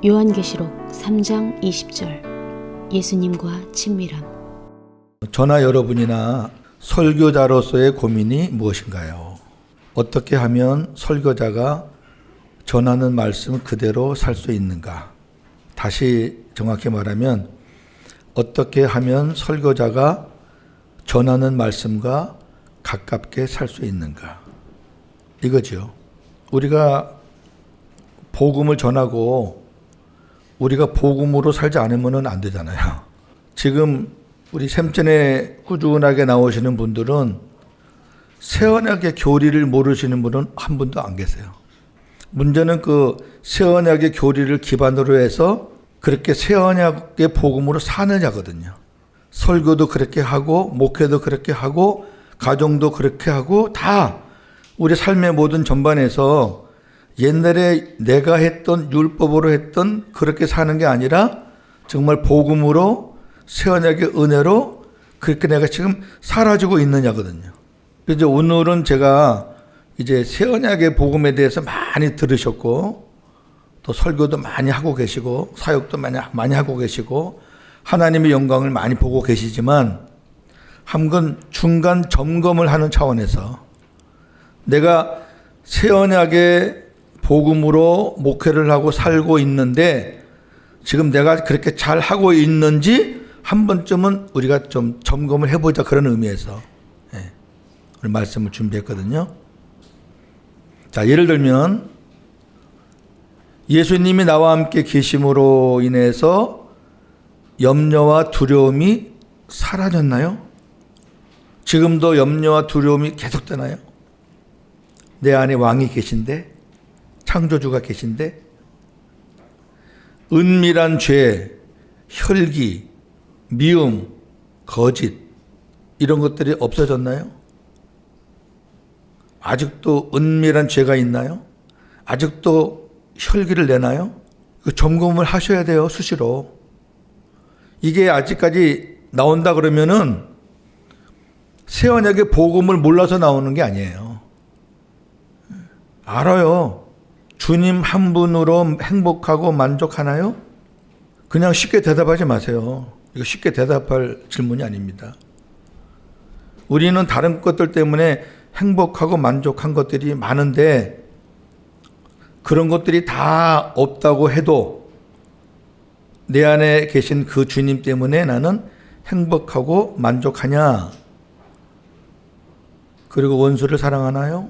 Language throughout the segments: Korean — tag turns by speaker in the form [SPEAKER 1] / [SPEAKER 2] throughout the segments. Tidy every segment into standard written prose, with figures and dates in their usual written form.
[SPEAKER 1] 요한계시록 3장 20절 예수님과 친밀함.
[SPEAKER 2] 저나 여러분이나 설교자로서의 고민이 무엇인가요? 어떻게 하면 설교자가 전하는 말씀을 그대로 살 수 있는가? 다시 정확히 말하면 어떻게 하면 설교자가 전하는 말씀과 가깝게 살 수 있는가? 이거죠. 우리가 복음을 전하고 우리가 복음으로 살지 않으면 안 되잖아요. 지금 우리 샘전에 꾸준하게 나오시는 분들은 새언약의 교리를 모르시는 분은 한 분도 안 계세요. 문제는 그 새언약의 교리를 기반으로 해서 그렇게 새언약의 복음으로 사느냐거든요. 설교도 그렇게 하고 목회도 그렇게 하고 가정도 그렇게 하고 다 우리 삶의 모든 전반에서 옛날에 내가 했던 율법으로 했던 그렇게 사는 게 아니라 정말 복음으로 새언약의 은혜로 그렇게 내가 지금 사라지고 있느냐거든요. 그래서 오늘은 제가 이제 새언약의 복음에 대해서 많이 들으셨고 또 설교도 많이 하고 계시고 사역도 많이 하고 계시고 하나님의 영광을 많이 보고 계시지만 한번 중간 점검을 하는 차원에서 내가 새언약의 복음으로 목회를 하고 살고 있는데 지금 내가 그렇게 잘 하고 있는지 한 번쯤은 우리가 좀 점검을 해보자 그런 의미에서 오늘 말씀을 준비했거든요. 자, 예를 들면 예수님이 나와 함께 계심으로 인해서 염려와 두려움이 사라졌나요? 지금도 염려와 두려움이 계속되나요? 내 안에 왕이 계신데 창조주가 계신데 은밀한 죄, 혈기, 미움, 거짓 이런 것들이 없어졌나요? 아직도 은밀한 죄가 있나요? 아직도 혈기를 내나요? 그 점검을 하셔야 돼요, 수시로. 이게 아직까지 나온다 그러면은 새언약의 복음을 몰라서 나오는 게 아니에요. 알아요. 주님 한 분으로 행복하고 만족하나요? 그냥 쉽게 대답하지 마세요. 이거 쉽게 대답할 질문이 아닙니다. 우리는 다른 것들 때문에 행복하고 만족한 것들이 많은데 그런 것들이 다 없다고 해도 내 안에 계신 그 주님 때문에 나는 행복하고 만족하냐? 그리고 원수를 사랑하나요?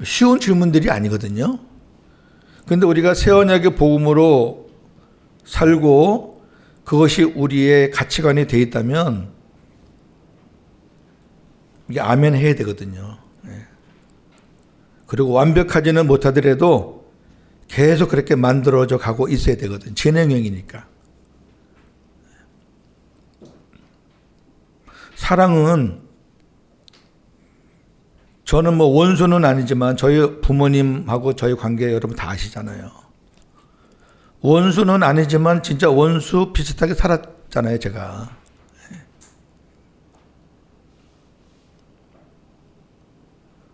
[SPEAKER 2] 쉬운 질문들이 아니거든요. 그런데 우리가 새언약의 복음으로 살고 그것이 우리의 가치관이 되어 있다면 이게 아멘 해야 되거든요. 그리고 완벽하지는 못하더라도 계속 그렇게 만들어져 가고 있어야 되거든요. 진행형이니까. 사랑은 저는 뭐 원수는 아니지만 저희 부모님하고 저희 관계 여러분 다 아시잖아요. 원수는 아니지만 진짜 원수 비슷하게 살았잖아요, 제가.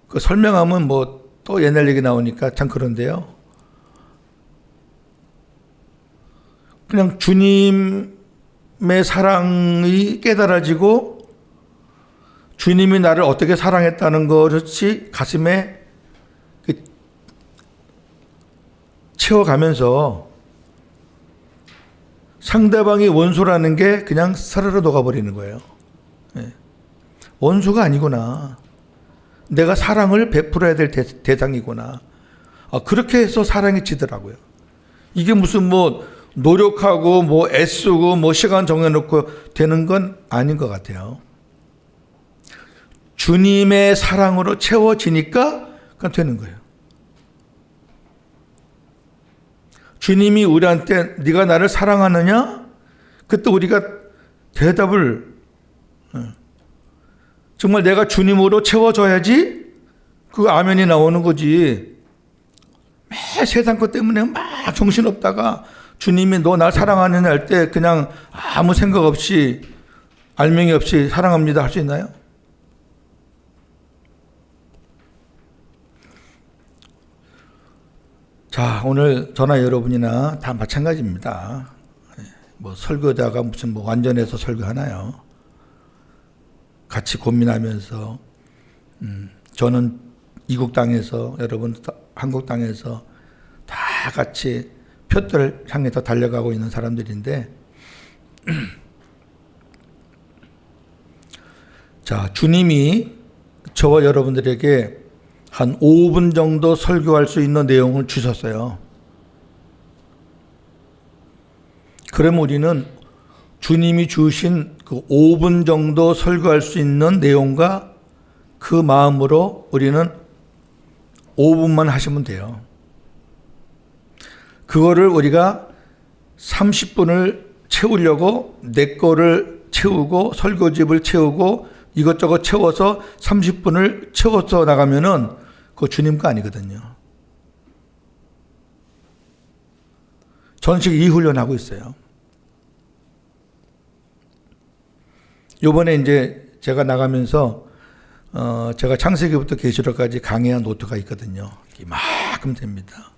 [SPEAKER 2] 그 설명하면 뭐 또 옛날 얘기 나오니까 참 그런데요. 그냥 주님의 사랑이 깨달아지고 주님이 나를 어떻게 사랑했다는 것이 가슴에 채워가면서 상대방이 원수라는 게 그냥 사르르 녹아버리는 거예요. 원수가 아니구나. 내가 사랑을 베풀어야 될 대상이구나. 그렇게 해서 사랑이 지더라고요. 이게 무슨 뭐 노력하고 뭐 애쓰고 뭐 시간 정해놓고 되는 건 아닌 것 같아요. 주님의 사랑으로 채워지니까 그냥 되는 거예요. 주님이 우리한테 네가 나를 사랑하느냐? 그때 우리가 대답을 정말 내가 주님으로 채워줘야지 그 아멘이 나오는 거지. 매 세상 것 때문에 막 정신없다가 주님이 너 날 사랑하느냐 할 때 그냥 아무 생각 없이 알맹이 없이 사랑합니다 할 수 있나요? 자, 오늘 저나 여러분이나 다 마찬가지입니다. 뭐 설교자가 무슨 뭐 완전해서 설교하나요? 같이 고민하면서 저는 이국 땅에서 여러분 한국 땅에서 다 같이 표들을 향해서 달려가고 있는 사람들인데 자, 주님이 저와 여러분들에게 한 5분 정도 설교할 수 있는 내용을 주셨어요. 그럼 우리는 주님이 주신 그 5분 정도 설교할 수 있는 내용과 그 마음으로 우리는 5분만 하시면 돼요. 그거를 우리가 30분을 채우려고 내 거를 채우고 설교집을 채우고 이것저것 채워서 30분을 채워서 나가면은 그거 주님 거 아니거든요. 전식 이 훈련하고 있어요. 요번에 이제 제가 나가면서 제가 창세기부터 계시록까지 강의한 노트가 있거든요. 이만큼 됩니다.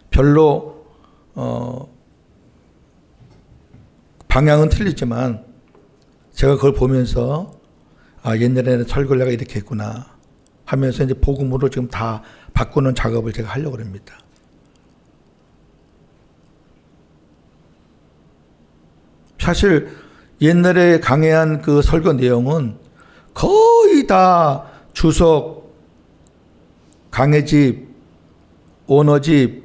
[SPEAKER 2] 별로 방향은 틀리지만 제가 그걸 보면서 아, 옛날에는 설교를 내가 이렇게 했구나 하면서 이제 복음으로 지금 다 바꾸는 작업을 제가 하려고 합니다. 사실 옛날에 강의한 그 설교 내용은 거의 다 주석, 강해집, 원어집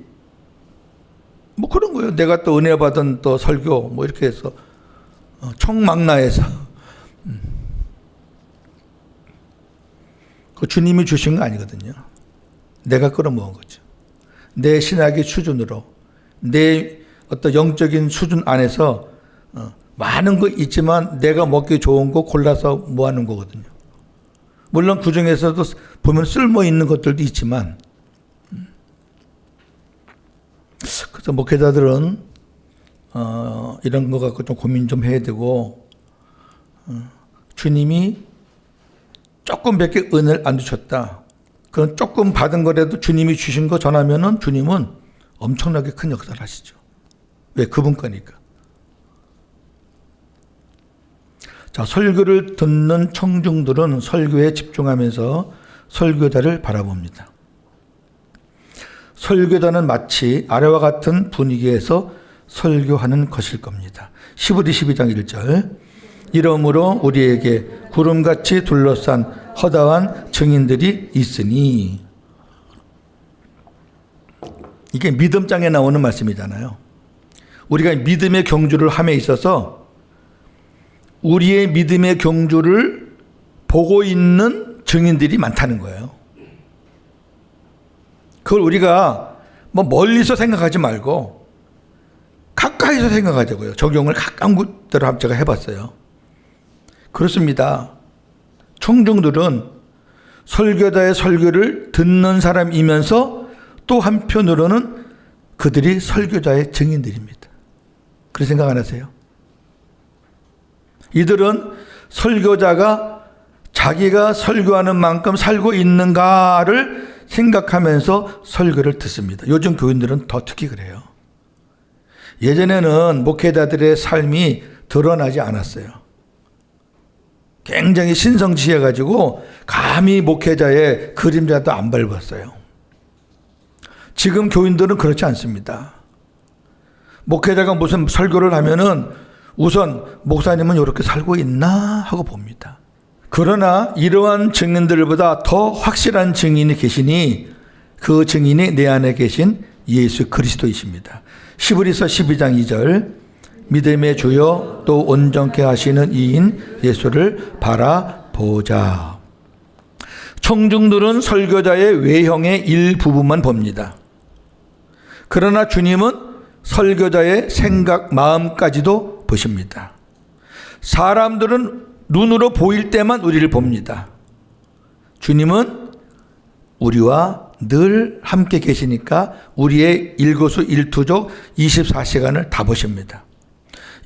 [SPEAKER 2] 뭐 그런 거예요. 내가 또 은혜 받은 또 설교 뭐 이렇게 해서 총망라해서 그 주님이 주신 거 아니거든요. 내가 끌어모은 거죠. 내 신학의 수준으로 내 어떤 영적인 수준 안에서 많은 거 있지만 내가 먹기 좋은 거 골라서 모아놓은 거거든요. 물론 그 중에서도 보면 쓸모 있는 것들도 있지만 그래서 목회자들은 이런 거 갖고 좀 고민 좀 해야 되고 주님이 조금밖에 은혜를 안 주셨다. 그건 조금 받은 거라도 주님이 주신 거 전하면은 주님은 엄청나게 큰 역사를 하시죠. 왜? 그분 거니까. 자, 설교를 듣는 청중들은 설교에 집중하면서 설교자를 바라봅니다. 설교자는 마치 아래와 같은 분위기에서 설교하는 것일 겁니다. 시브리 12장 1절 이러므로 우리에게 구름같이 둘러싼 허다한 증인들이 있으니 이게 믿음장에 나오는 말씀이잖아요. 우리가 믿음의 경주를 함에 있어서 우리의 믿음의 경주를 보고 있는 증인들이 많다는 거예요. 그걸 우리가 뭐 멀리서 생각하지 말고 가까이서 생각하자고요. 적용을 가까운 곳대로 제가 해봤어요. 그렇습니다. 청중들은 설교자의 설교를 듣는 사람이면서 또 한편으로는 그들이 설교자의 증인들입니다. 그런 생각 안 하세요? 이들은 설교자가 자기가 설교하는 만큼 살고 있는가를 생각하면서 설교를 듣습니다. 요즘 교인들은 더 특히 그래요. 예전에는 목회자들의 삶이 드러나지 않았어요. 굉장히 신성치해가지고 감히 목회자의 그림자도 안 밟았어요. 지금 교인들은 그렇지 않습니다. 목회자가 무슨 설교를 하면은 우선 목사님은 이렇게 살고 있나 하고 봅니다. 그러나 이러한 증인들보다 더 확실한 증인이 계시니 그 증인이 내 안에 계신 예수 그리스도이십니다. 시브리서 12장 2절 믿음의 주요 또 온전케 하시는 이인 예수를 바라보자. 청중들은 설교자의 외형의 일부분만 봅니다. 그러나 주님은 설교자의 생각, 마음까지도 보십니다. 사람들은 눈으로 보일 때만 우리를 봅니다. 주님은 우리와 늘 함께 계시니까 우리의 일거수일투족 24시간을 다 보십니다.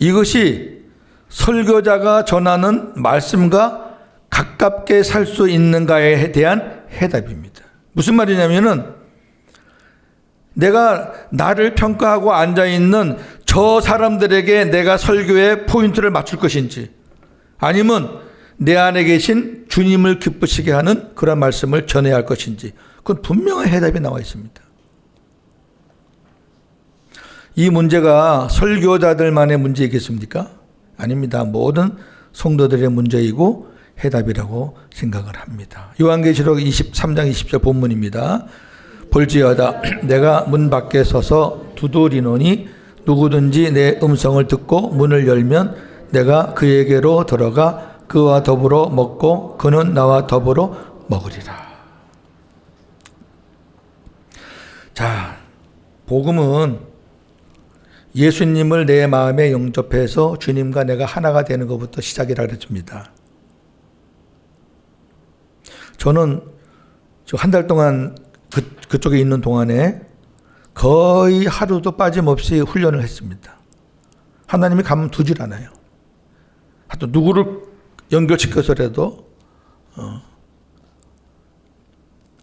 [SPEAKER 2] 이것이 설교자가 전하는 말씀과 가깝게 살 수 있는가에 대한 해답입니다. 무슨 말이냐면은 내가 나를 평가하고 앉아있는 저 사람들에게 내가 설교의 포인트를 맞출 것인지, 아니면 내 안에 계신 주님을 기쁘시게 하는 그런 말씀을 전해야 할 것인지, 그건 분명한 해답이 나와 있습니다. 이 문제가 설교자들만의 문제이겠습니까? 아닙니다. 모든 성도들의 문제이고 해답이라고 생각을 합니다. 요한계시록 23장 20절 본문입니다. 볼지어다 내가 문 밖에 서서 두드리노니 누구든지 내 음성을 듣고 문을 열면 내가 그에게로 들어가 그와 더불어 먹고 그는 나와 더불어 먹으리라. 자, 복음은 예수님을 내 마음에 영접해서 주님과 내가 하나가 되는 것부터 시작이라 그랬습니다. 저는 한 달 동안 그쪽에 있는 동안에 거의 하루도 빠짐없이 훈련을 했습니다. 하나님이 가만두질 않아요. 하여튼 누구를 연결시켜서라도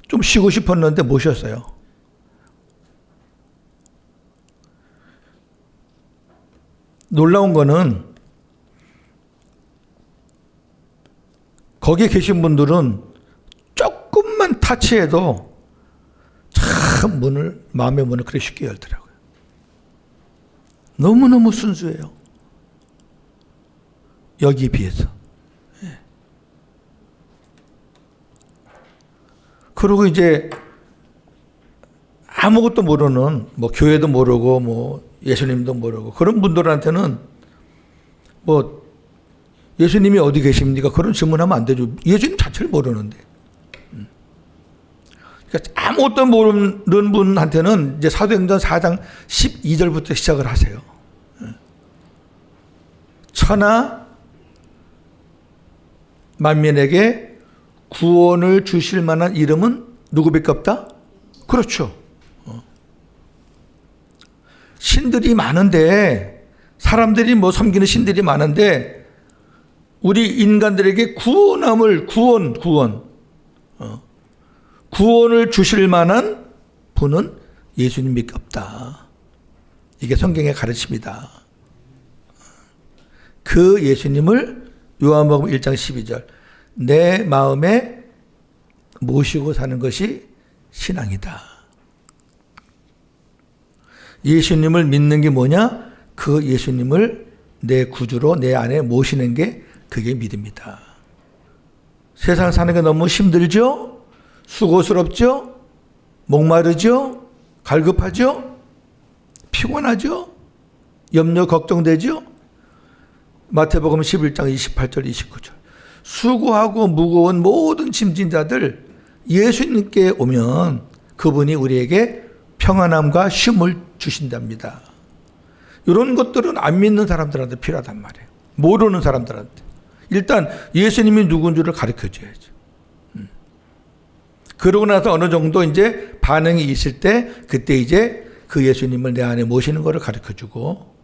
[SPEAKER 2] 좀 쉬고 싶었는데 못 쉬었어요. 놀라운 거는 거기에 계신 분들은 조금만 타치해도 참 마음의 문을 그렇게 쉽게 열더라고요. 너무너무 순수해요. 여기에 비해서. 예. 그리고 이제 아무것도 모르는, 뭐 교회도 모르고 뭐 예수님도 모르고 그런 분들한테는 뭐 예수님이 어디 계십니까? 그런 질문하면 안 되죠. 예수님 자체를 모르는데. 그러니까 아무것도 모르는 분한테는 이제 사도행전 4장 12절부터 시작을 하세요. 천하 만민에게 구원을 주실 만한 이름은 누구밖에 없다? 그렇죠. 신들이 많은데, 사람들이 뭐 섬기는 신들이 많은데 우리 인간들에게 구원을 주실 만한 분은 예수님밖에 없다. 이게 성경의 가르침이다. 그 예수님을 요한복음 1장 12절 내 마음에 모시고 사는 것이 신앙이다. 예수님을 믿는 게 뭐냐? 그 예수님을 내 구주로 내 안에 모시는 게 그게 믿음이다. 세상 사는 게 너무 힘들죠? 수고스럽죠? 목마르죠? 갈급하죠? 피곤하죠? 염려 걱정되죠? 마태복음 11장 28절 29절 수고하고 무거운 모든 짐진 자들 예수님께 오면 그분이 우리에게 평안함과 쉼을 주신답니다. 이런 것들은 안 믿는 사람들한테 필요하단 말이에요. 모르는 사람들한테. 일단 예수님이 누군지를 가르쳐줘야죠. 그러고 나서 어느 정도 이제 반응이 있을 때 그때 이제 그 예수님을 내 안에 모시는 것을 가르쳐주고,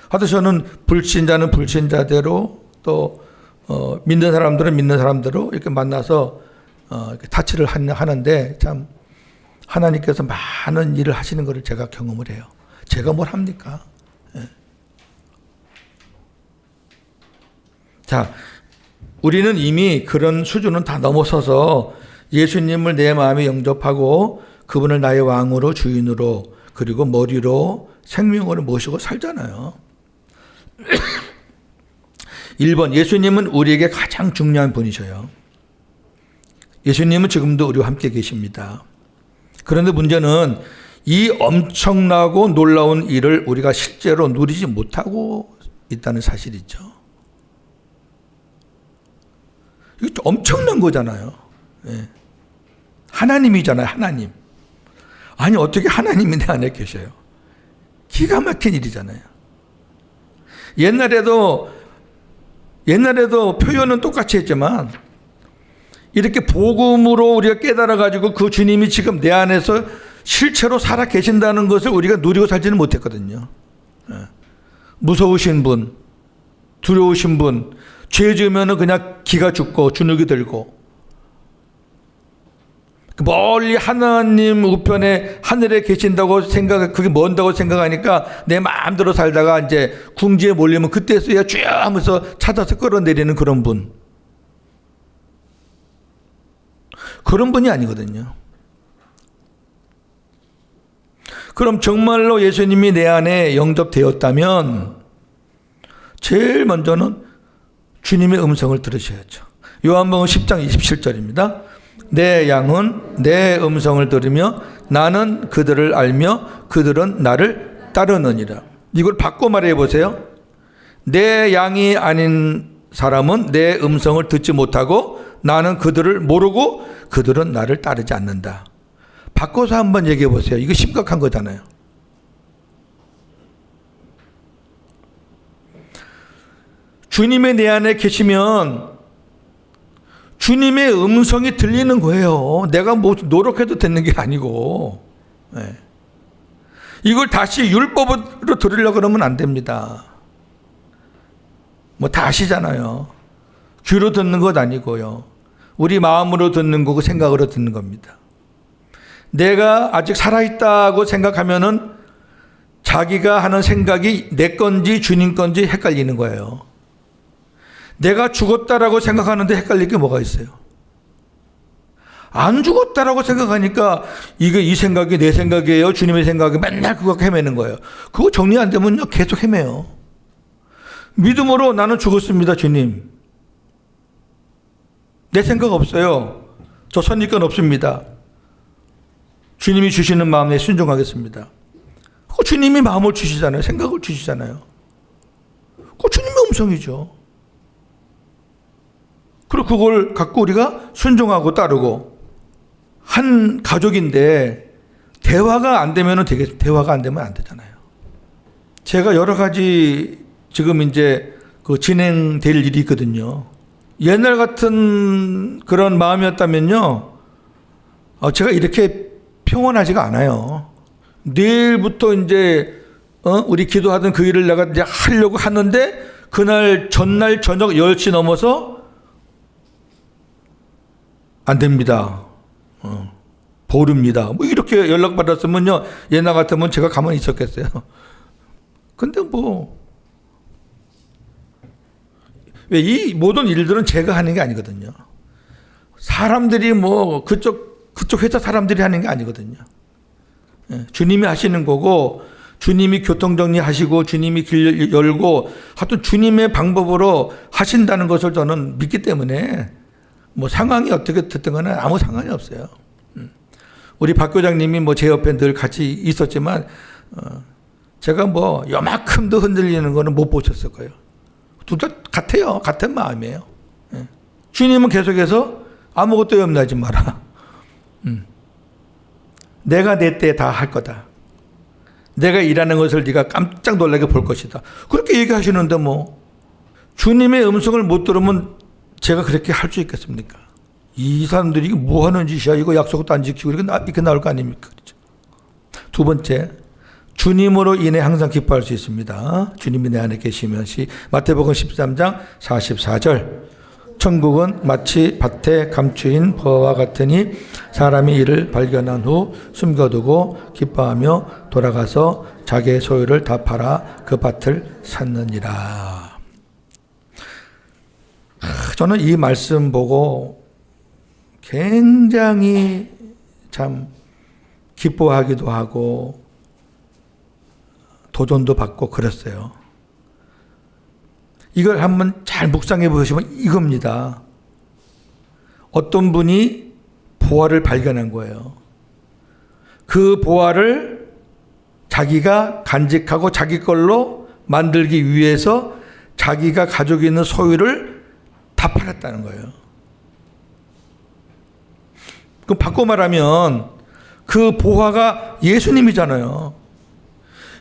[SPEAKER 2] 하여튼 저는 불신자는 불신자대로 또 믿는 사람들은 믿는 사람대로 이렇게 만나서 이렇게 타치를 하는데 참 하나님께서 많은 일을 하시는 것을 제가 경험을 해요. 제가 뭘 합니까? 예. 자, 우리는 이미 그런 수준은 다 넘어서서 예수님을 내 마음에 영접하고 그분을 나의 왕으로 주인으로 그리고 머리로 생명으로 모시고 살잖아요. 1번, 예수님은 우리에게 가장 중요한 분이셔요. 예수님은 지금도 우리와 함께 계십니다. 그런데 문제는 이 엄청나고 놀라운 일을 우리가 실제로 누리지 못하고 있다는 사실이죠. 이게 엄청난 거잖아요. 예. 하나님이잖아요, 하나님. 아니, 어떻게 하나님이 내 안에 계셔요? 기가 막힌 일이잖아요. 옛날에도 표현은 똑같이 했지만 이렇게 복음으로 우리가 깨달아가지고 그 주님이 지금 내 안에서 실체로 살아 계신다는 것을 우리가 누리고 살지는 못했거든요. 무서우신 분, 두려우신 분, 죄 지으면 그냥 기가 죽고 주눅이 들고 멀리 하나님 우편에 하늘에 계신다고 그게 먼다고 생각하니까 내 마음대로 살다가 이제 궁지에 몰리면 그때서야 쭉 하면서 찾아서 끌어내리는 그런 분. 그런 분이 아니거든요. 그럼 정말로 예수님이 내 안에 영접되었다면 제일 먼저는 주님의 음성을 들으셔야죠. 요한복음 10장 27절입니다. 내 양은 내 음성을 들으며 나는 그들을 알며 그들은 나를 따르느니라. 이걸 바꿔 말해 보세요. 내 양이 아닌 사람은 내 음성을 듣지 못하고 나는 그들을 모르고 그들은 나를 따르지 않는다. 바꿔서 한번 얘기해 보세요. 이거 심각한 거잖아요. 주님의 내 안에 계시면 주님의 음성이 들리는 거예요. 내가 뭐 노력해도 되는 게 아니고. 네. 이걸 다시 율법으로 들으려고 그러면 안 됩니다. 뭐 다 아시잖아요. 귀로 듣는 것 아니고요. 우리 마음으로 듣는 거고 생각으로 듣는 겁니다. 내가 아직 살아있다고 생각하면은 자기가 하는 생각이 내 건지 주님 건지 헷갈리는 거예요. 내가 죽었다라고 생각하는데 헷갈릴 게 뭐가 있어요? 안 죽었다라고 생각하니까 이 생각이 내 생각이에요? 주님의 생각이 맨날 그거 헤매는 거예요. 그거 정리 안 되면요 계속 헤매요. 믿음으로 나는 죽었습니다, 주님. 내 생각 없어요. 저 선입견 없습니다. 주님이 주시는 마음에 순종하겠습니다. 그 주님이 마음을 주시잖아요. 생각을 주시잖아요. 그 주님의 음성이죠. 그리고 그걸 갖고 우리가 순종하고 따르고 한 가족인데 대화가 안 되면 대화가 안 되면 안 되잖아요. 제가 여러 가지 지금 이제 그 진행될 일이 있거든요. 옛날 같은 그런 마음이었다면요, 제가 이렇게 평온하지가 않아요. 내일부터 이제 우리 기도하던 그 일을 내가 이제 하려고 하는데 그날 전날 저녁 10시 넘어서 안 됩니다. 보릅니다. 뭐 이렇게 연락 받았으면요, 옛날 같으면 제가 가만히 있었겠어요. 근데 뭐 왜 이 모든 일들은 제가 하는 게 아니거든요. 사람들이 뭐 그쪽 회사 사람들이 하는 게 아니거든요. 주님이 하시는 거고, 주님이 교통정리 하시고, 주님이 길 열고, 하여튼 주님의 방법으로 하신다는 것을 저는 믿기 때문에, 뭐 상황이 어떻게 됐든 간에 아무 상관이 없어요. 우리 박 교장님이 뭐 제 옆에 늘 같이 있었지만, 제가 뭐 요만큼도 흔들리는 거는 못 보셨을 거예요. 둘 다 같아요. 같은 마음이에요. 주님은 계속해서 아무것도 염려하지 마라. 내가 내 때 다 할 거다. 내가 일하는 것을 네가 깜짝 놀라게 볼 것이다. 그렇게 얘기하시는데 뭐 주님의 음성을 못 들으면 제가 그렇게 할 수 있겠습니까? 이 사람들이 이게 뭐 하는 짓이야? 이거 약속도 안 지키고 이렇게 나올 거 아닙니까? 그렇죠? 두 번째, 주님으로 인해 항상 기뻐할 수 있습니다. 주님이 내 안에 계시면 마태복음 13장 44절. 천국은 마치 밭에 감추인 벌과 같으니 사람이 이를 발견한 후 숨겨두고 기뻐하며 돌아가서 자기의 소유를 다 팔아 그 밭을 샀느니라. 저는 이 말씀 보고 굉장히 참 기뻐하기도 하고 도전도 받고 그랬어요. 이걸 한번 잘 묵상해 보시면 이겁니다. 어떤 분이 보화를 발견한 거예요. 그 보화를 자기가 간직하고 자기 걸로 만들기 위해서 자기가 가지고 있는 소유를 다 팔았다는 거예요. 그럼 바꿔 말하면 그 보화가 예수님이잖아요.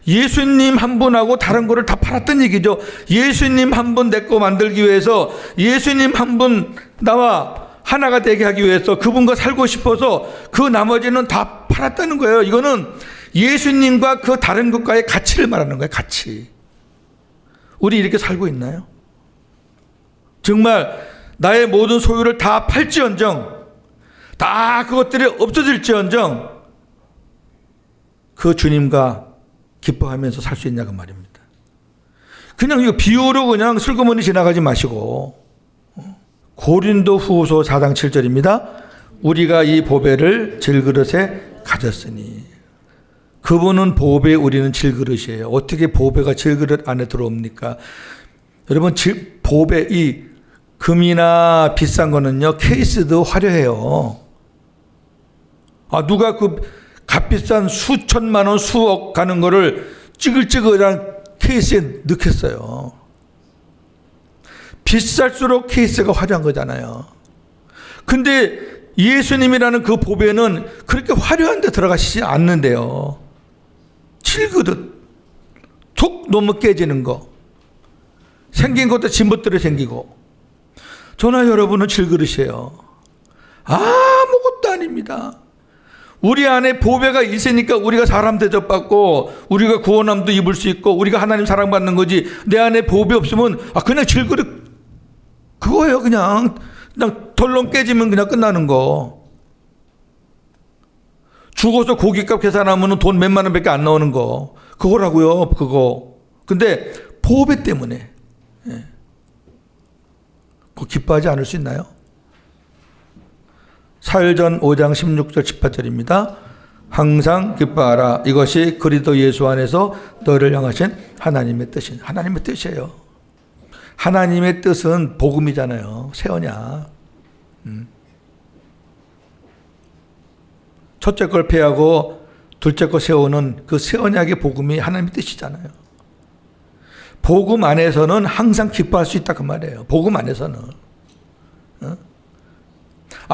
[SPEAKER 2] 예수님 한 분하고 다른 거를 다 팔았던 얘기죠. 예수님 한 분 내 거 만들기 위해서, 예수님 한 분 나와 하나가 되게 하기 위해서 그분과 살고 싶어서 그 나머지는 다 팔았다는 거예요. 이거는 예수님과 그 다른 것과의 가치를 말하는 거예요. 가치. 우리 이렇게 살고 있나요? 정말 나의 모든 소유를 다 팔지언정 다 그것들이 없어질지언정 그 주님과 기뻐하면서 살 수 있냐 그 말입니다. 그냥 이거 비유로 그냥 슬그머니 지나가지 마시고 고린도 후서 4장 7절입니다. 우리가 이 보배를 질그릇에 가졌으니. 그분은 보배, 우리는 질그릇이에요. 어떻게 보배가 질그릇 안에 들어옵니까? 여러분, 보배, 이 금이나 비싼 거는요, 케이스도 화려해요. 누가 그 값비싼 수천만 원, 수억 가는 거를 찌글찌글한 케이스에 넣겠어요. 비쌀수록 케이스가 화려한 거잖아요. 근데 예수님이라는 그 보배는 그렇게 화려한 데 들어가시지 않는데요. 질그릇, 툭 놓으면 깨지는 거. 생긴 것도 진봇대로 생기고. 저나 여러분은 질그릇이에요. 아무것도 아닙니다. 우리 안에 보배가 있으니까 우리가 사람 대접받고 우리가 구원함도 입을 수 있고 우리가 하나님 사랑받는 거지. 내 안에 보배 없으면 그냥 질그릇 그거예요. 그냥 덜렁 깨지면 그냥 끝나는 거. 죽어서 고깃값 계산하면 돈 몇만 원밖에 안 나오는 거. 그거라고요. 그거. 근데 보배 때문에 그거 기뻐하지 않을 수 있나요? 사일전 5장 16절 18절입니다. 항상 기뻐하라. 이것이 그리스도 예수 안에서 너를 향하신 하나님의 뜻인. 하나님의 뜻이에요. 하나님의 뜻은 복음이잖아요. 새 언약. 첫째 걸 폐하고 둘째 거 세우는 그 새 언약의 복음이 하나님의 뜻이잖아요. 복음 안에서는 항상 기뻐할 수 있다 그 말이에요. 복음 안에서는.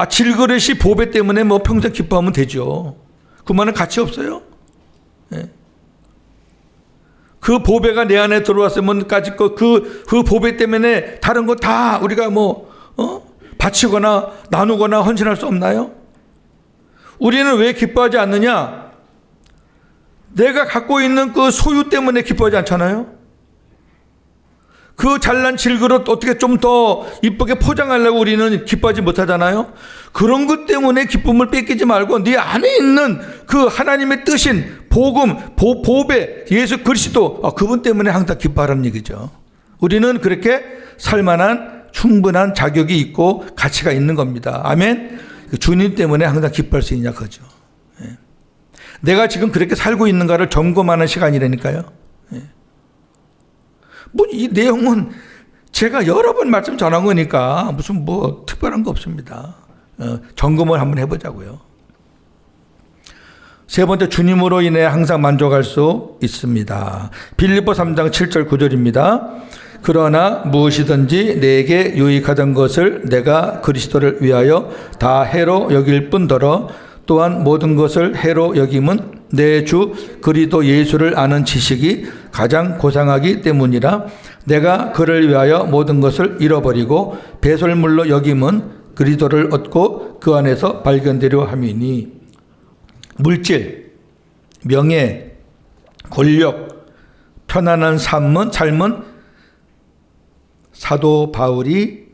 [SPEAKER 2] 질그릇이 보배 때문에 뭐 평생 기뻐하면 되죠. 그 말은 가치 없어요. 그 보배가 내 안에 들어왔으면 그 보배 때문에 다른 거 다 우리가 바치거나 나누거나 헌신할 수 없나요? 우리는 왜 기뻐하지 않느냐? 내가 갖고 있는 그 소유 때문에 기뻐하지 않잖아요. 그 잘난 질그릇 어떻게 좀 더 이쁘게 포장하려고 우리는 기뻐하지 못하잖아요. 그런 것 때문에 기쁨을 뺏기지 말고 네 안에 있는 그 하나님의 뜻인 복음, 보배, 예수 그리스도 그분 때문에 항상 기뻐하라는 얘기죠. 우리는 그렇게 살만한 충분한 자격이 있고 가치가 있는 겁니다. 아멘. 주님 때문에 항상 기뻐할 수 있냐 그죠. 내가 지금 그렇게 살고 있는가를 점검하는 시간이라니까요. 이 내용은 제가 여러 번 말씀 전한 거니까 무슨 특별한 거 없습니다. 점검을 한번 해보자고요. 세 번째, 주님으로 인해 항상 만족할 수 있습니다. 빌립보 3장 7절 9절입니다. 그러나 무엇이든지 내게 유익하던 것을 내가 그리스도를 위하여 다 해로 여길 뿐더러 또한 모든 것을 해로 여김은 내 주 그리스도 예수를 아는 지식이 가장 고상하기 때문이라. 내가 그를 위하여 모든 것을 잃어버리고 배설물로 여김은 그리스도를 얻고 그 안에서 발견되려 함이니. 물질, 명예, 권력, 편안한 삶은 사도 바울이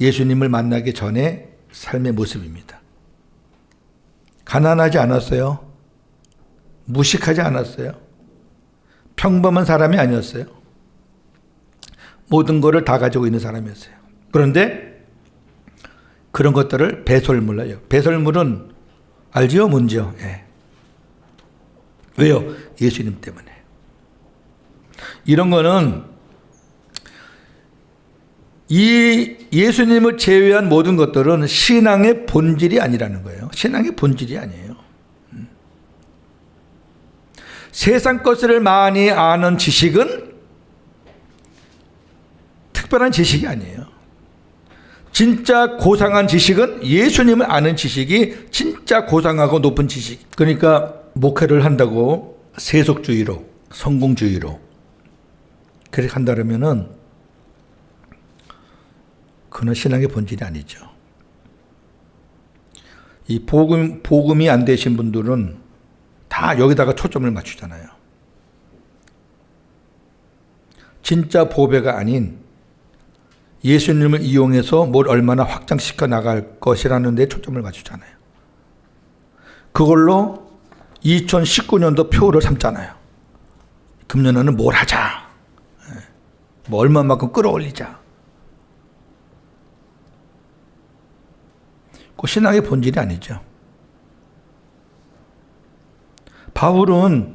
[SPEAKER 2] 예수님을 만나기 전에 삶의 모습입니다. 가난하지 않았어요. 무식하지 않았어요. 평범한 사람이 아니었어요. 모든 것을 다 가지고 있는 사람이었어요. 그런데 그런 것들을 배설물로 해요. 배설물은 알지요? 뭔지요? 왜요? 예수님 때문에. 이런 거는 이 예수님을 제외한 모든 것들은 신앙의 본질이 아니라는 거예요. 신앙의 본질이 아니에요. 세상 것을 많이 아는 지식은 특별한 지식이 아니에요. 진짜 고상한 지식은 예수님을 아는 지식이 진짜 고상하고 높은 지식. 그러니까 목회를 한다고 세속주의로, 성공주의로 그렇게 한다면은 그는 신앙의 본질이 아니죠. 이 복음이 안 되신 분들은 다 여기다가 초점을 맞추잖아요. 진짜 보배가 아닌 예수님을 이용해서 뭘 얼마나 확장시켜 나갈 것이라는 데 초점을 맞추잖아요. 그걸로 2019년도 표를 삼잖아요. 금년에는 뭘 하자. 뭐 얼마만큼 끌어올리자. 그 신앙의 본질이 아니죠. 바울은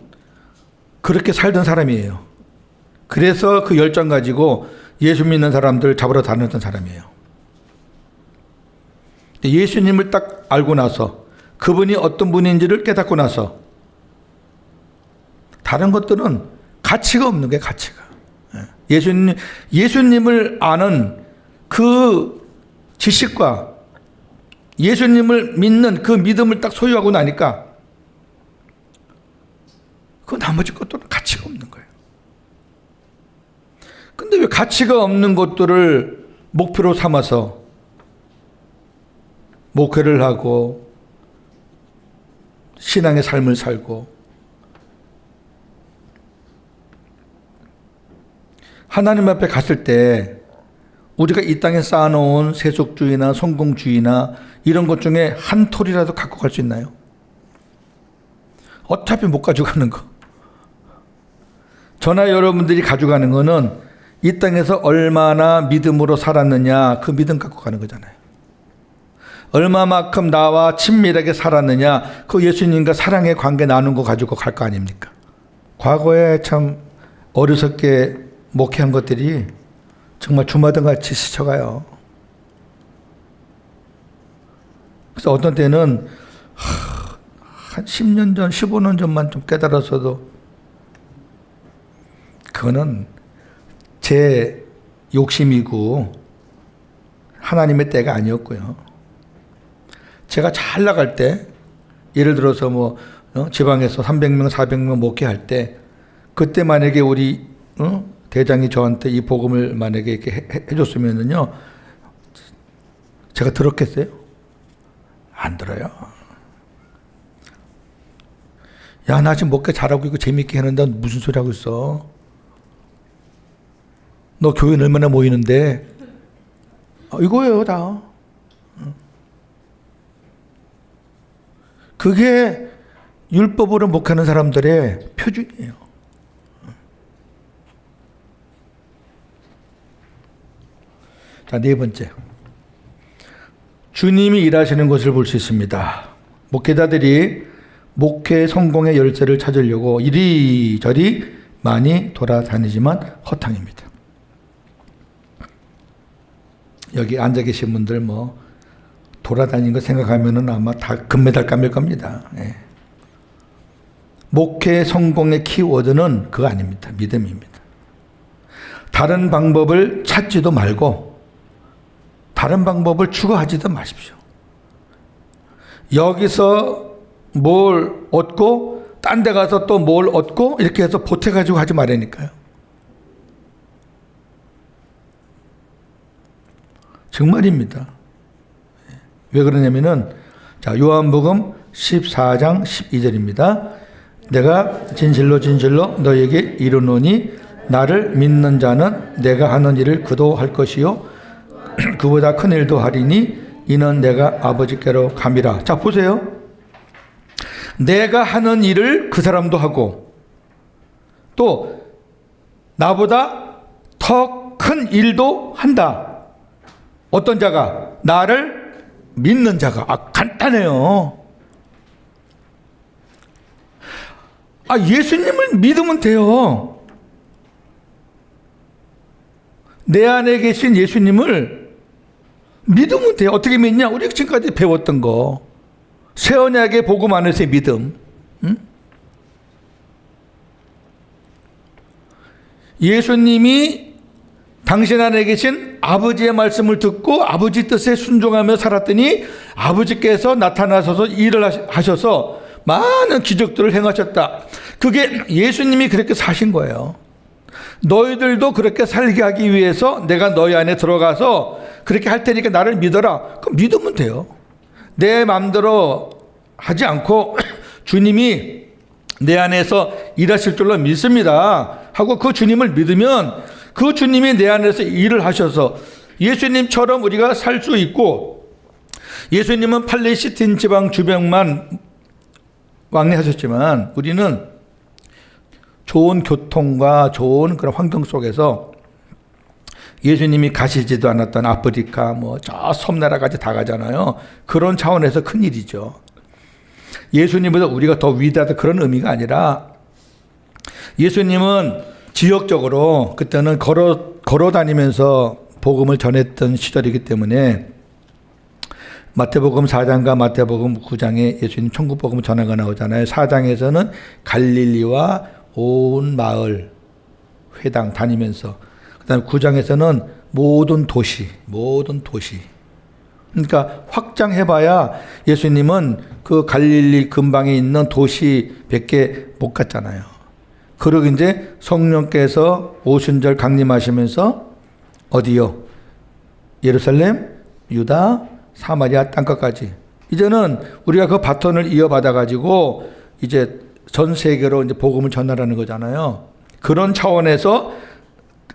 [SPEAKER 2] 그렇게 살던 사람이에요. 그래서 그 열정 가지고 예수 믿는 사람들 잡으러 다녔던 사람이에요. 예수님을 딱 알고 나서 그분이 어떤 분인지를 깨닫고 나서 다른 것들은 가치가 없는 게 가치가. 예수님을 아는 그 지식과 예수님을 믿는 그 믿음을 딱 소유하고 나니까 그 나머지 것들은 가치가 없는 거예요. 근데 왜 가치가 없는 것들을 목표로 삼아서 목회를 하고 신앙의 삶을 살고 하나님 앞에 갔을 때 우리가 이 땅에 쌓아놓은 세속주의나 성공주의나 이런 것 중에 한 톨이라도 갖고 갈 수 있나요? 어차피 못 가져가는 거. 저나 여러분들이 가져가는 거는 이 땅에서 얼마나 믿음으로 살았느냐, 그 믿음 갖고 가는 거잖아요. 얼마만큼 나와 친밀하게 살았느냐, 그 예수님과 사랑의 관계 나눈 거 가지고 갈 거 아닙니까? 과거에 참 어리석게 목회한 것들이 정말 주마등같이 스쳐가요. 그래서 어떤 때는 한 10년 전, 15년 전만 좀 깨달았어도 그거는 제 욕심이고 하나님의 때가 아니었고요. 제가 잘 나갈 때, 예를 들어서 뭐 지방에서 300명, 400명 목회할 때, 그때 만약에 우리 대장이 저한테 이 복음을 만약에 이렇게 해줬으면은요, 제가 들었겠어요? 안 들어요. 야, 나 지금 목회 잘하고 있고 재밌게 하는데 무슨 소리 하고 있어? 너 교회는 얼마나 모이는데? 이거예요, 다. 그게 율법으로 목하는 사람들의 표준이에요. 자, 네 번째. 주님이 일하시는 것을 볼 수 있습니다. 목회자들이 목회 성공의 열쇠를 찾으려고 이리저리 많이 돌아다니지만 허탕입니다. 여기 앉아 계신 분들 뭐 돌아다니는 거 생각하면은 아마 다 금메달 감을 겁니다. 예. 목회 성공의 키워드는 그거 아닙니다. 믿음입니다. 다른 방법을 찾지도 말고 다른 방법을 추구하지도 마십시오. 여기서 뭘 얻고 딴 데 가서 또 뭘 얻고 이렇게 해서 보태가지고 하지 말라니까요. 정말입니다. 왜 그러냐면은 자, 요한복음 14장 12절입니다. 내가 진실로 진실로 너에게 이르노니 나를 믿는 자는 내가 하는 일을 그도 할 것이요 그보다 큰 일도 하리니 이는 내가 아버지께로 감이라. 자, 보세요. 내가 하는 일을 그 사람도 하고 또 나보다 더 큰 일도 한다. 어떤 자가? 나를 믿는 자가. 간단해요. 예수님을 믿으면 돼요. 내 안에 계신 예수님을 믿으면 돼요. 어떻게 믿냐? 우리 지금까지 배웠던 거. 새 언약의 복음 안에서의 믿음. 응? 예수님이 당신 안에 계신 아버지의 말씀을 듣고 아버지 뜻에 순종하며 살았더니 아버지께서 나타나셔서 일을 하셔서 많은 기적들을 행하셨다. 그게 예수님이 그렇게 사신 거예요. 너희들도 그렇게 살게 하기 위해서 내가 너희 안에 들어가서 그렇게 할 테니까 나를 믿어라. 그럼 믿으면 돼요. 내 마음대로 하지 않고 주님이 내 안에서 일하실 줄로 믿습니다 하고 그 주님을 믿으면 그 주님이 내 안에서 일을 하셔서 예수님처럼 우리가 살 수 있고, 예수님은 팔레스틴 지방 주변만 왕래하셨지만 우리는 좋은 교통과 좋은 그런 환경 속에서 예수님이 가시지도 않았던 아프리카 저 섬나라까지 다 가잖아요. 그런 차원에서 큰 일이죠. 예수님보다 우리가 더 위대하다 그런 의미가 아니라, 예수님은 지역적으로 그때는 걸어 다니면서 복음을 전했던 시절이기 때문에 마태복음 4장과 마태복음 9장에 예수님 천국복음 전화가 나오잖아요. 4장에서는 갈릴리와 온 마을 회당 다니면서, 그다음에 9장에서는 모든 도시. 그러니까 확장해봐야 예수님은 그 갈릴리 근방에 있는 도시 100개 못 갔잖아요. 그리고 이제 성령께서 오순절 강림하시면서 어디요? 예루살렘, 유다, 사마리아 땅끝까지. 이제는 우리가 그 바톤을 이어받아 가지고 이제 전 세계로 이제 복음을 전하라는 거잖아요. 그런 차원에서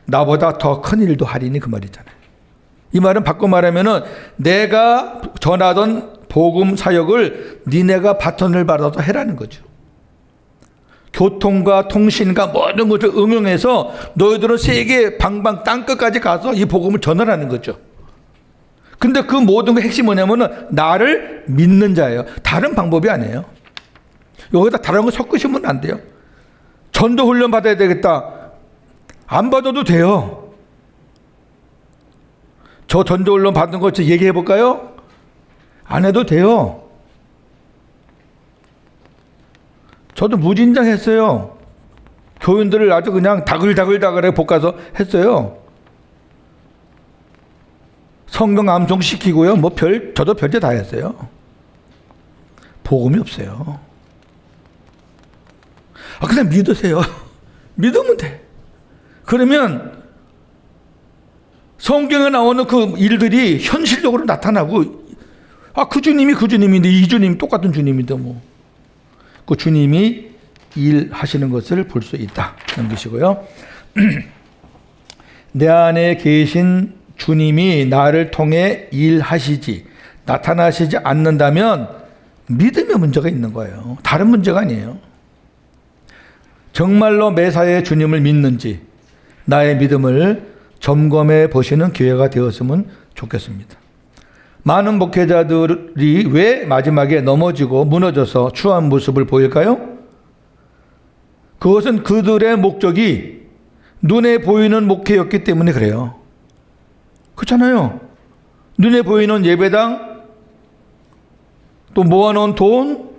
[SPEAKER 2] 나보다 더 큰 일도 하리니 그 말이잖아요. 이 말은 바꿔 말하면은 내가 전하던 복음 사역을 니네가 바톤을 받아서 해라는 거죠. 교통과 통신과 모든 것을 응용해서 너희들은 세계 방방 땅끝까지 가서 이 복음을 전하라는 거죠. 근데 그 모든 거 핵심이 뭐냐면은 나를 믿는 자예요. 다른 방법이 아니에요. 여기다 다른 거 섞으시면 안 돼요. 전도 훈련 받아야 되겠다. 안 받아도 돼요. 저 전도 훈련 받은 거 얘기해 볼까요? 안 해도 돼요. 저도 무진장 했어요. 교인들을 아주 그냥 다글다글다글하게 볶아서 했어요. 성경 암송 시키고요. 저도 별짓 다 했어요. 복음이 없어요. 그냥 믿으세요. 믿으면 돼. 그러면 성경에 나오는 그 일들이 현실적으로 나타나고, 그 주님인데 이 주님 똑같은 주님인데 그 주님이 일하시는 것을 볼 수 있다. 넘기시고요. 내 안에 계신 주님이 나를 통해 일하시지 나타나시지 않는다면 믿음에 문제가 있는 거예요. 다른 문제가 아니에요. 정말로 매사에 주님을 믿는지 나의 믿음을 점검해 보시는 기회가 되었으면 좋겠습니다. 많은 목회자들이 왜 마지막에 넘어지고 무너져서 추한 모습을 보일까요? 그것은 그들의 목적이 눈에 보이는 목회였기 때문에 그래요. 그렇잖아요. 눈에 보이는 예배당, 또 모아놓은 돈,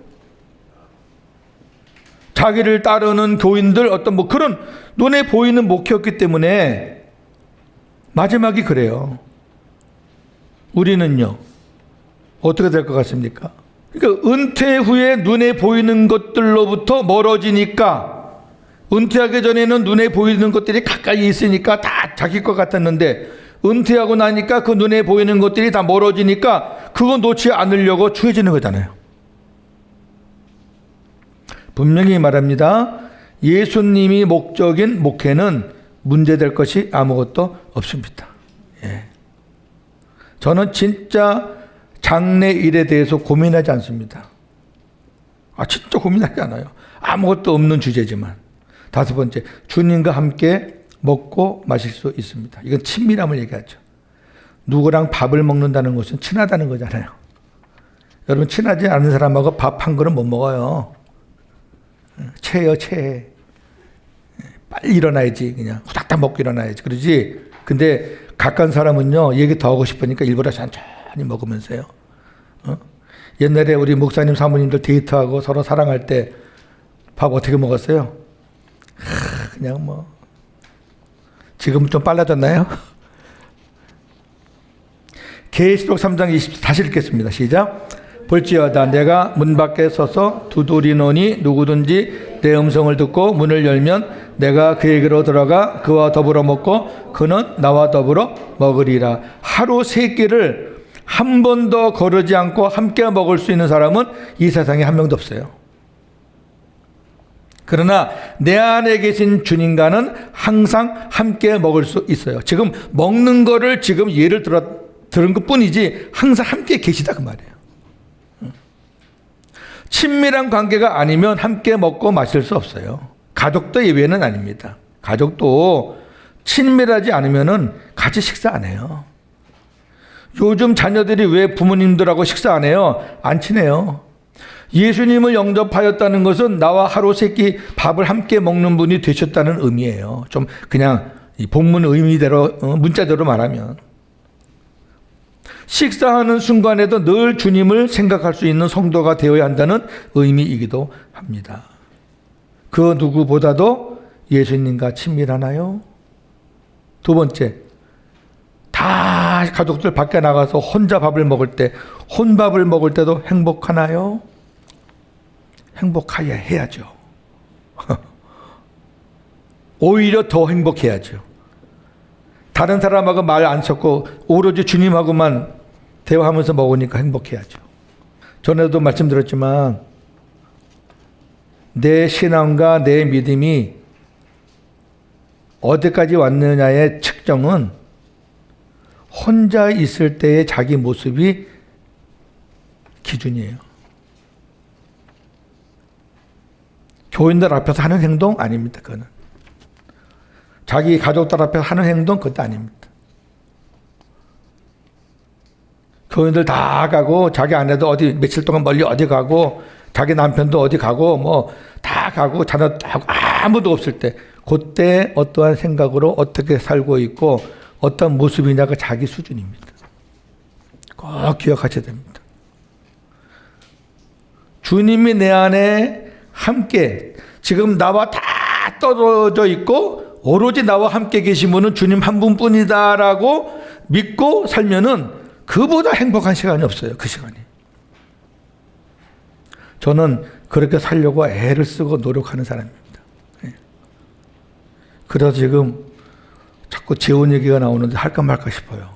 [SPEAKER 2] 자기를 따르는 교인들, 어떤 그런 눈에 보이는 목회였기 때문에 마지막이 그래요. 우리는요, 어떻게 될 것 같습니까? 그러니까 은퇴 후에 눈에 보이는 것들로부터 멀어지니까, 은퇴하기 전에는 눈에 보이는 것들이 가까이 있으니까 다 자기 것 같았는데, 은퇴하고 나니까 그 눈에 보이는 것들이 다 멀어지니까 그거 놓지 않으려고 추해지는 거잖아요. 분명히 말합니다. 예수님이 목적인 목회는 문제될 것이 아무것도 없습니다. 예. 저는 진짜 장래 일에 대해서 고민하지 않습니다. 진짜 고민하지 않아요. 아무것도 없는 주제지만. 5번째, 주님과 함께 먹고 마실 수 있습니다. 이건 친밀함을 얘기하죠. 누구랑 밥을 먹는다는 것은 친하다는 거잖아요. 여러분, 친하지 않은 사람하고 밥 한 그릇 못 먹어요. 체해요, 체해. 빨리 일어나야지. 그냥 후닥닥 먹고 일어나야지. 그러지. 근데 가까운 사람은요, 얘기 더 하고 싶으니까 일부러 천천히 먹으면서요. 옛날에 우리 목사님 사모님들 데이트하고 서로 사랑할 때 밥 어떻게 먹었어요? 그냥 지금은 좀 빨라졌나요? 계시록 3장 20, 다시 읽겠습니다. 시작. 볼지어다 내가 문 밖에 서서 두드리노니 누구든지 내 음성을 듣고 문을 열면 내가 그에게로 들어가 그와 더불어 먹고 그는 나와 더불어 먹으리라. 하루 3끼를 한 번도 거르지 않고 함께 먹을 수 있는 사람은 이 세상에 한 명도 없어요. 그러나 내 안에 계신 주님과는 항상 함께 먹을 수 있어요. 지금 먹는 거를 지금 예를 들은 것 뿐이지 항상 함께 계시다 그 말이에요. 친밀한 관계가 아니면 함께 먹고 마실 수 없어요. 가족도 예외는 아닙니다. 가족도 친밀하지 않으면 같이 식사 안 해요. 요즘 자녀들이 왜 부모님들하고 식사 안 해요? 안 친해요. 예수님을 영접하였다는 것은 나와 하루 세 끼 밥을 함께 먹는 분이 되셨다는 의미예요. 좀 그냥 이 본문 의미대로 문자대로 말하면 식사하는 순간에도 늘 주님을 생각할 수 있는 성도가 되어야 한다는 의미이기도 합니다. 그 누구보다도 예수님과 친밀하나요? 두 번째, 다 가족들 밖에 나가서 혼자 밥을 먹을 때, 혼밥을 먹을 때도 행복하나요? 행복해야 해야죠. 오히려 더 행복해야죠. 다른 사람하고 말 안 섞고 오로지 주님하고만 대화하면서 먹으니까 행복해야죠. 전에도 말씀드렸지만 내 신앙과 내 믿음이 어디까지 왔느냐의 측정은 혼자 있을 때의 자기 모습이 기준이에요. 교인들 앞에서 하는 행동 아닙니다. 그거는. 자기 가족들 앞에서 하는 행동 그것도 아닙니다. 교인들 다 가고 자기 아내도 어디 며칠 동안 멀리 어디 가고 자기 남편도 어디 가고 뭐 다 가고 자녀도 다 하고 아무도 없을 때 그때 어떠한 생각으로 어떻게 살고 있고 어떤 모습이냐가 자기 수준입니다. 꼭 기억하셔야 됩니다. 주님이 내 안에 함께 지금 나와 다 떨어져 있고 오로지 나와 함께 계신 분은 주님 한 분뿐이다라고 믿고 살면은 그보다 행복한 시간이 없어요. 그 시간이. 저는 그렇게 살려고 애를 쓰고 노력하는 사람입니다. 그래서 지금 자꾸 재혼 얘기가 나오는데 할까 말까 싶어요.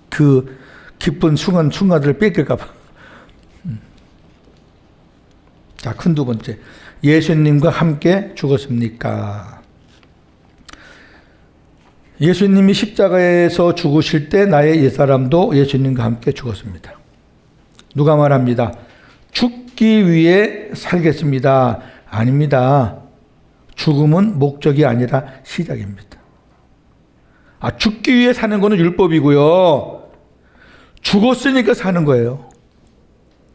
[SPEAKER 2] 그 기쁜 순간들을 뺏길까 봐. 자, 큰 두 번째. 예수님과 함께 죽었습니까? 예수님이 십자가에서 죽으실 때 나의 옛사람도 예수님과 함께 죽었습니다. 누가 말합니다. 죽기 위해 살겠습니다. 아닙니다. 죽음은 목적이 아니라 시작입니다. 죽기 위해 사는 것은 율법이고요. 죽었으니까 사는 거예요.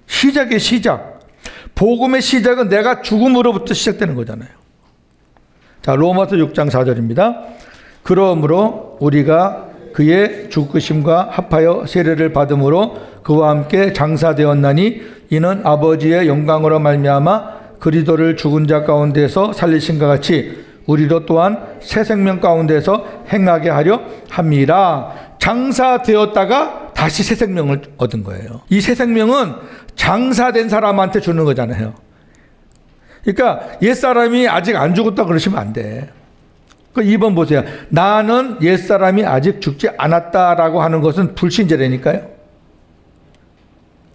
[SPEAKER 2] 시작의 시작. 복음의 시작은 내가 죽음으로부터 시작되는 거잖아요. 자, 로마서 6장 4절입니다. 그러므로 우리가 그의 죽으심과 합하여 세례를 받음으로 그와 함께 장사되었나니 이는 아버지의 영광으로 말미암아 그리스도를 죽은 자 가운데서 살리신과 같이 우리도 또한 새 생명 가운데서 행하게 하려 함이라. 장사되었다가 다시 새 생명을 얻은 거예요. 이 새 생명은 장사된 사람한테 주는 거잖아요. 그러니까 옛사람이 아직 안 죽었다 그러시면 안 돼. 그 2번 보세요. 나는 옛사람이 아직 죽지 않았다라고 하는 것은 불신제라니까요.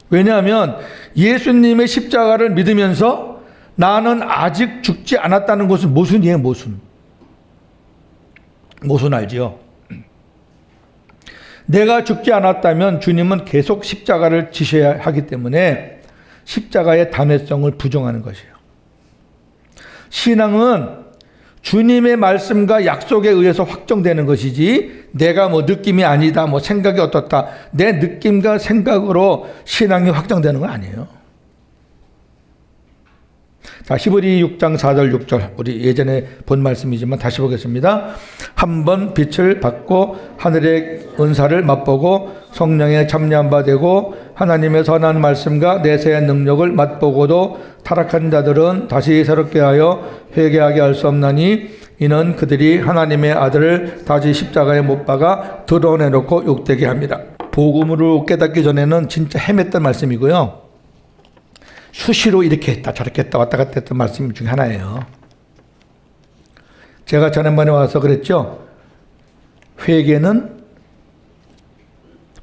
[SPEAKER 2] 왜냐하면 예수님의 십자가를 믿으면서 나는 아직 죽지 않았다는 것은 모순이에요. 모순. 모순 알지요? 내가 죽지 않았다면 주님은 계속 십자가를 지셔야 하기 때문에 십자가의 단회성을 부정하는 것이에요. 신앙은 주님의 말씀과 약속에 의해서 확정되는 것이지 내가 뭐 느낌이 아니다, 뭐 생각이 어떻다, 내 느낌과 생각으로 신앙이 확정되는 건 아니에요. 자, 히브리 6장 4절 6절 우리 예전에 본 말씀이지만 다시 보겠습니다. 한번 빛을 받고 하늘의 은사를 맛보고 성령에 참여한 바 되고 하나님의 선한 말씀과 내세의 능력을 맛보고도 타락한 자들은 다시 새롭게 하여 회개하게 할 수 없나니 이는 그들이 하나님의 아들을 다시 십자가에 못 박아 드러내놓고 욕되게 합니다. 복음으로 깨닫기 전에는 진짜 헤맸던 말씀이고요. 수시로 이렇게 했다 저렇게 했다 왔다 갔다 했던 말씀 중에 하나예요. 제가 지난번에 와서 그랬죠. 회개는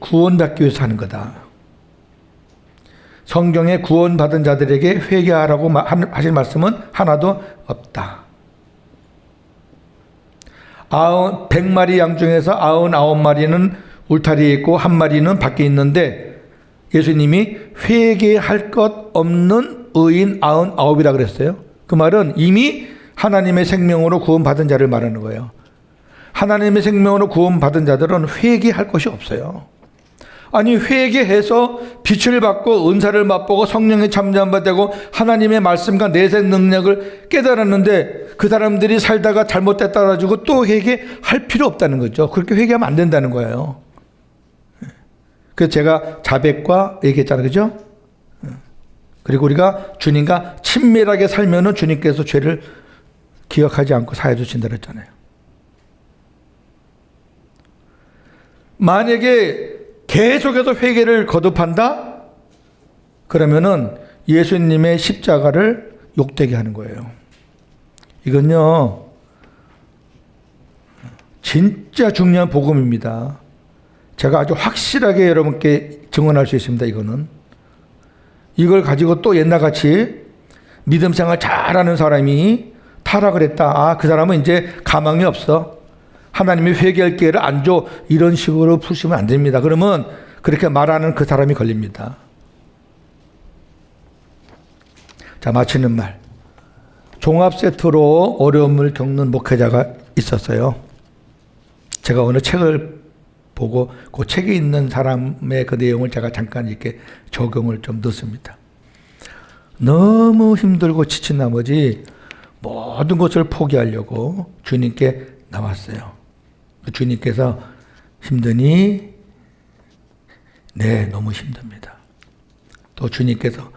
[SPEAKER 2] 구원받기 위해서 하는 거다. 성경에 구원받은 자들에게 회개하라고 하신 말씀은 하나도 없다. 100마리 양 중에서 99마리는 울타리에 있고 1마리는 밖에 있는데 예수님이 회개할 것 없는 의인 99이라 그랬어요. 그 말은 이미 하나님의 생명으로 구원받은 자를 말하는 거예요. 하나님의 생명으로 구원받은 자들은 회개할 것이 없어요. 아니 회개해서 빛을 받고 은사를 맛보고 성령의 잠잠바 되고 하나님의 말씀과 내생 능력을 깨달았는데 그 사람들이 살다가 잘못됐다 가지고 또 회개할 필요 없다는 거죠. 그렇게 회개하면 안 된다는 거예요. 그래서 제가 자백과 얘기했잖아요. 그죠? 그리고 우리가 주님과 친밀하게 살면은 주님께서 죄를 기억하지 않고 사해 주신다 그랬잖아요. 만약에 계속해서 회개를 거듭한다? 그러면은 예수님의 십자가를 욕되게 하는 거예요. 이건요, 진짜 중요한 복음입니다. 제가 아주 확실하게 여러분께 증언할 수 있습니다. 이걸 가지고 또 옛날같이 믿음 생활 잘하는 사람이 타락을 했다. 그 사람은 이제 가망이 없어. 하나님이 회개할 기회를 안 줘. 이런 식으로 푸시면 안 됩니다. 그러면 그렇게 말하는 그 사람이 걸립니다. 자, 마치는 말. 종합 세트로 어려움을 겪는 목회자가 있었어요. 제가 어느 책을 보고 그 책에 있는 사람의 그 내용을 제가 잠깐 이렇게 적용을 좀 넣습니다. 너무 힘들고 지친 나머지 모든 것을 포기하려고 주님께 나왔어요. 주님께서 힘드니? 네, 너무 힘듭니다. 또 주님께서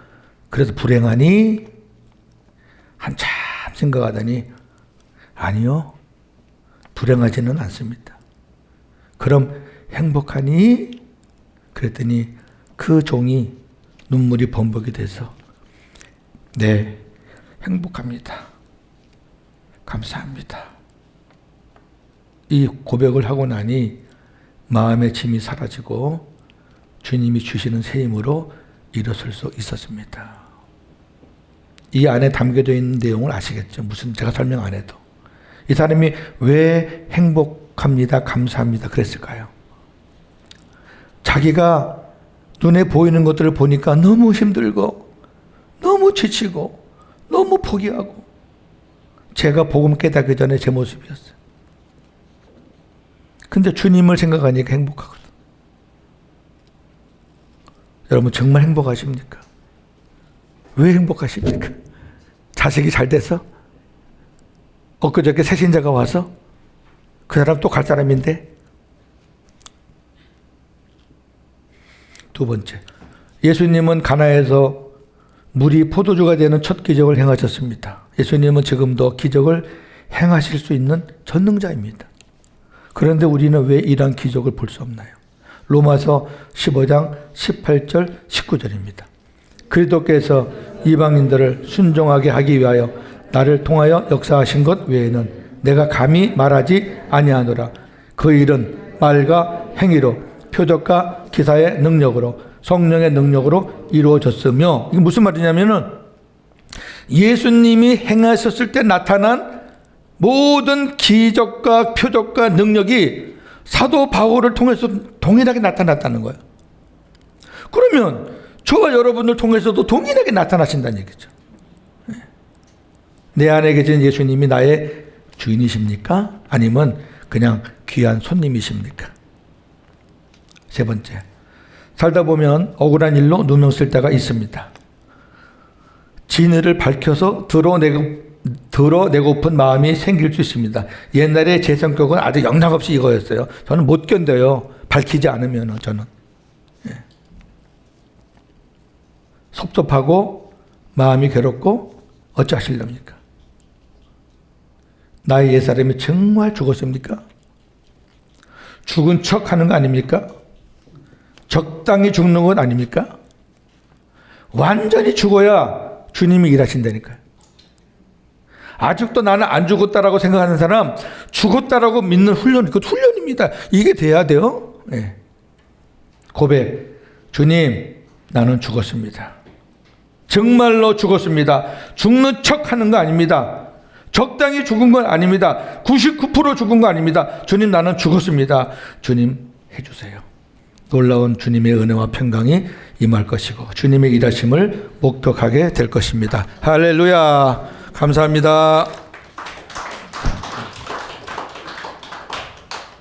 [SPEAKER 2] 그래서 불행하니? 한참 생각하더니 아니요, 불행하지는 않습니다. 그럼 행복하니? 그랬더니 그 종이 눈물이 범벅이 돼서 네, 행복합니다. 감사합니다. 이 고백을 하고 나니 마음의 짐이 사라지고 주님이 주시는 새 힘으로 일어설 수 있었습니다. 이 안에 담겨져 있는 내용을 아시겠죠? 무슨 제가 설명 안 해도. 이 사람이 왜 행복합니다, 감사합니다 그랬을까요? 자기가 눈에 보이는 것들을 보니까 너무 힘들고 너무 지치고 너무 포기하고 제가 복음 깨닫기 전에 제 모습이었어요. 근데 주님을 생각하니까 행복하거든. 여러분 정말 행복하십니까? 왜 행복하십니까? 자식이 잘 돼서? 엊그저께 새신자가 와서? 그 사람 또 갈 사람인데? 두 번째, 예수님은 가나에서 물이 포도주가 되는 첫 기적을 행하셨습니다. 예수님은 지금도 기적을 행하실 수 있는 전능자입니다. 그런데 우리는 왜 이런 기적을 볼 수 없나요? 로마서 15장 18절 19절입니다. 그리스도께서 이방인들을 순종하게 하기 위하여 나를 통하여 역사하신 것 외에는 내가 감히 말하지 아니하노라. 그 일은 말과 행위로 표적과 기사의 능력으로 성령의 능력으로 이루어졌으며, 이게 무슨 말이냐면은 예수님이 행하셨을 때 나타난 모든 기적과 표적과 능력이 사도 바울을 통해서 동일하게 나타났다는 거예요. 그러면 저와 여러분을 통해서도 동일하게 나타나신다는 얘기죠. 내 안에 계신 예수님이 나의 주인이십니까? 아니면 그냥 귀한 손님이십니까? 세 번째, 살다 보면 억울한 일로 누명 쓸 때가 있습니다. 진리를 밝혀서 드러내고픈 마음이 생길 수 있습니다. 옛날에 제 성격은 아주 영락없이 이거였어요. 저는 못 견뎌요. 밝히지 않으면 저는. 섭섭하고 마음이 괴롭고 어찌하실랍니까? 나의 옛사람이 정말 죽었습니까? 죽은 척 하는 거 아닙니까? 적당히 죽는 건 아닙니까? 완전히 죽어야 주님이 일하신다니까요. 아직도 나는 안 죽었다라고 생각하는 사람, 죽었다라고 믿는 훈련, 그 훈련입니다. 이게 돼야 돼요. 네. 고백. 주님, 나는 죽었습니다. 정말로 죽었습니다. 죽는 척 하는 거 아닙니다. 적당히 죽은 건 아닙니다. 99% 죽은 거 아닙니다. 주님, 나는 죽었습니다. 주님, 해주세요. 놀라운 주님의 은혜와 평강이 임할 것이고 주님의 일하심을 목격하게 될 것입니다. 할렐루야. 감사합니다.